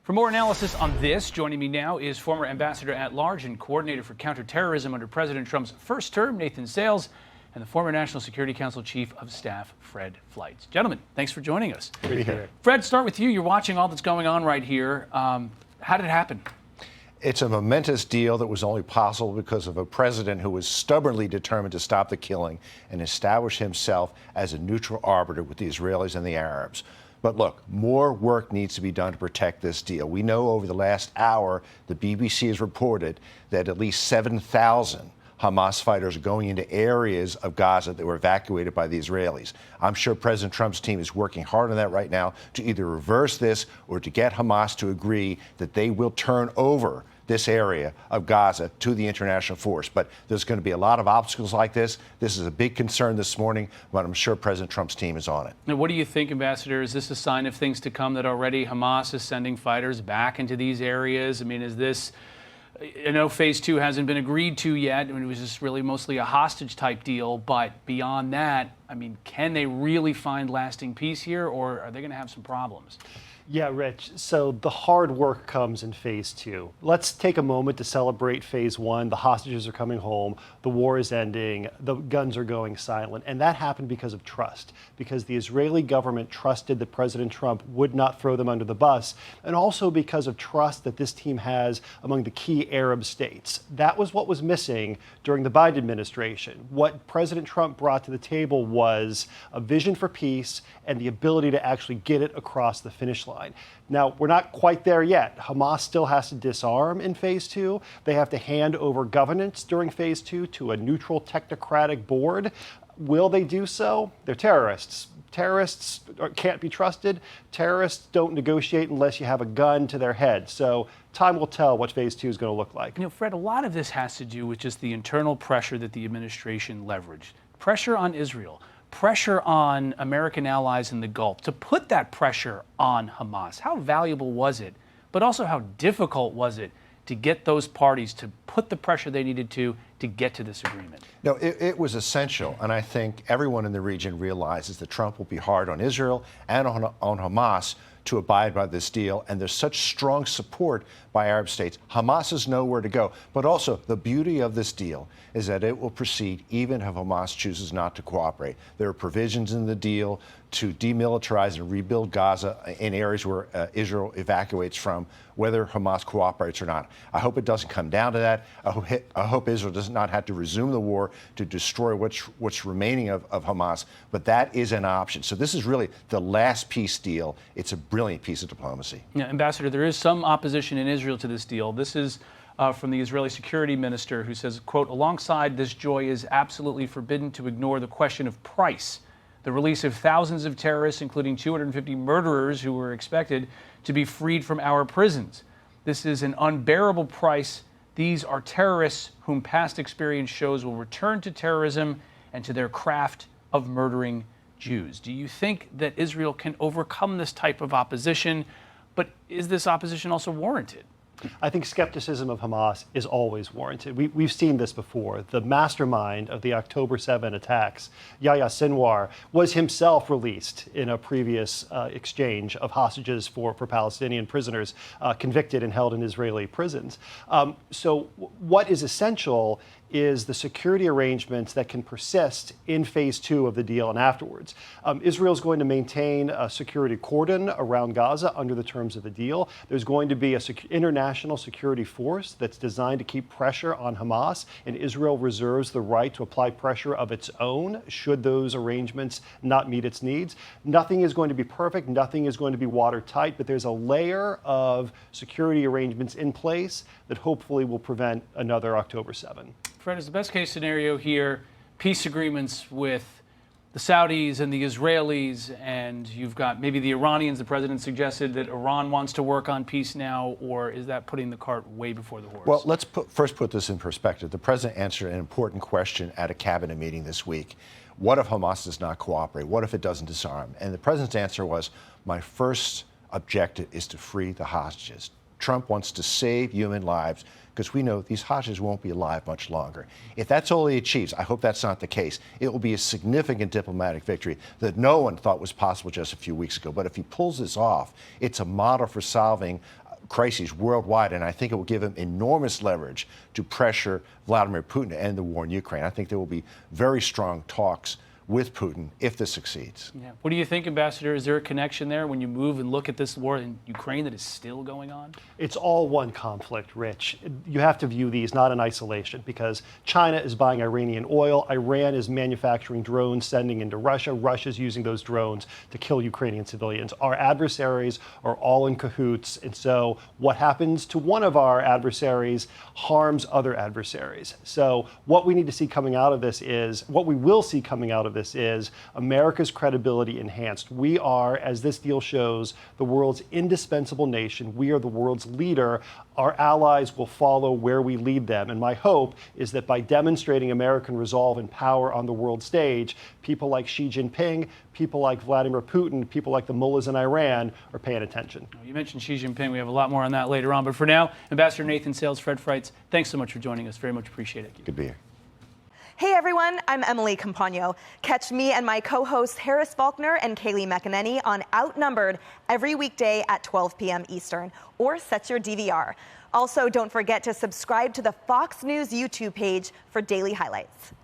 For more analysis on this, joining me now is former Ambassador at Large and Coordinator for Counterterrorism under President Trump's first term, Nathan Sales, and the former National Security Council Chief of Staff, Fred Fleitz. Gentlemen, thanks for joining us. Good to be here. Fred, start with you. You're watching all that's going on right here. How did it happen? It's a momentous deal that was only possible because of a president who was stubbornly determined to stop the killing and establish himself as a neutral arbiter with the Israelis and the Arabs. But look, more work needs to be done to protect this deal. We know over the last hour, the BBC has reported that at least 7,000 Hamas fighters are going into areas of Gaza that were evacuated by the Israelis. I'm sure President Trump's team is working hard on that right now to either reverse this or to get Hamas to agree that they will turn over this area of Gaza to the international force. But there's going to be a lot of obstacles like this. This is a big concern this morning, but I'm sure President Trump's team is on it. Now, what do you think, Ambassador? Is this a sign of things to come that already Hamas is sending fighters back into these areas? I mean, is this, I know phase 2 hasn't been agreed to yet. I mean, it was just really mostly a hostage type deal. But beyond that, I mean, can they really find lasting peace here, or are they going to have some problems? Yeah, Rich. So the hard work comes in phase 2. Let's take a moment to celebrate phase 1. The hostages are coming home. The war is ending. The guns are going silent. And that happened because of trust, because the Israeli government trusted that President Trump would not throw them under the bus, and also because of trust that this team has among the key Arab states. That was what was missing during the Biden administration. What President Trump brought to the table was a vision for peace and the ability to actually get it across the finish line. Now, we're not quite there yet. Hamas still has to disarm in phase 2. They have to hand over governance during phase 2 to a neutral technocratic board. Will they do so? They're terrorists. Terrorists can't be trusted. Terrorists don't negotiate unless you have a gun to their head. So time will tell what phase 2 is going to look like. You know, Fred, a lot of this has to do with just the internal pressure that the administration leveraged. Pressure on Israel. Pressure on American allies in the Gulf to put that pressure on Hamas. How valuable was it? But also how difficult was it to get those parties to put the pressure they needed to get to this agreement? No, it was essential. And I think everyone in the region realizes that Trump will be hard on Israel and on Hamas to abide by this deal. And there's such strong support by Arab states. Hamas has nowhere to go. But also, the beauty of this deal is that it will proceed even if Hamas chooses not to cooperate. There are provisions in the deal to demilitarize and rebuild Gaza in areas where Israel evacuates from, whether Hamas cooperates or not. I hope it doesn't come down to that. I hope Israel does not have to resume the war to destroy what's remaining of Hamas, but that is an option. So this is really the last peace deal. It's a brilliant piece of diplomacy. Yeah, Ambassador, there is some opposition in Israel to this deal. This is from the Israeli security minister, who says, quote, alongside this joy is absolutely forbidden to ignore the question of price. The release of thousands of terrorists, including 250 murderers who were expected to be freed from our prisons. This is an unbearable price. These are terrorists whom past experience shows will return to terrorism and to their craft of murdering Jews. Do you think that Israel can overcome this type of opposition? But is this opposition also warranted? I think skepticism of Hamas is always warranted. We've seen this before. The mastermind of the October 7 attacks, Yahya Sinwar, was himself released in a previous exchange of hostages for Palestinian prisoners convicted and held in Israeli prisons. So what is essential is the security arrangements that can persist in phase 2 of the deal and afterwards. Israel is going to maintain a security cordon around Gaza under the terms of the deal. There's going to be an international security force that's designed to keep pressure on Hamas, and Israel reserves the right to apply pressure of its own should those arrangements not meet its needs. Nothing is going to be perfect. Nothing is going to be watertight, but there's a layer of security arrangements in place that hopefully will prevent another October 7. Fred, is the best case scenario here peace agreements with the Saudis and the Israelis, and you've got maybe the Iranians? The president suggested that Iran wants to work on peace now, or is that putting the cart way before the horse? Well, let's first put this in perspective. The president answered an important question at a cabinet meeting this week. What if Hamas does not cooperate? What if it doesn't disarm? And the president's answer was, my first objective is to free the hostages. Trump wants to save human lives because we know these hostages won't be alive much longer. If that's all he achieves, I hope that's not the case. It will be a significant diplomatic victory that no one thought was possible just a few weeks ago. But if he pulls this off, it's a model for solving crises worldwide, and I think it will give him enormous leverage to pressure Vladimir Putin to end the war in Ukraine. I think there will be very strong talks with Putin if this succeeds. Yeah. What do you think, Ambassador? Is there a connection there when you move and look at this war in Ukraine that is still going on? It's all one conflict, Rich. You have to view these not in isolation, because China is buying Iranian oil, Iran is manufacturing drones, sending into Russia, Russia's using those drones to kill Ukrainian civilians. Our adversaries are all in cahoots, and so what happens to one of our adversaries harms other adversaries. So what we need to see coming out of this is, what we will see coming out of this is America's credibility enhanced. We are, as this deal shows, the world's indispensable nation. We are the world's leader. Our allies will follow where we lead them. And my hope is that by demonstrating American resolve and power on the world stage, people like Xi Jinping, people like Vladimir Putin, people like the mullahs in Iran are paying attention. You mentioned Xi Jinping. We have a lot more on that later on. But for now, Ambassador Nathan Sales, Fred Freitz, thanks so much for joining us. Very much appreciate it. Good to be here. Hey everyone, I'm Emily Compagno. Catch me and my co-hosts Harris Faulkner and Kaylee McEnany on Outnumbered every weekday at 12 p.m. Eastern, or set your DVR. Also, don't forget to subscribe to the Fox News YouTube page for daily highlights.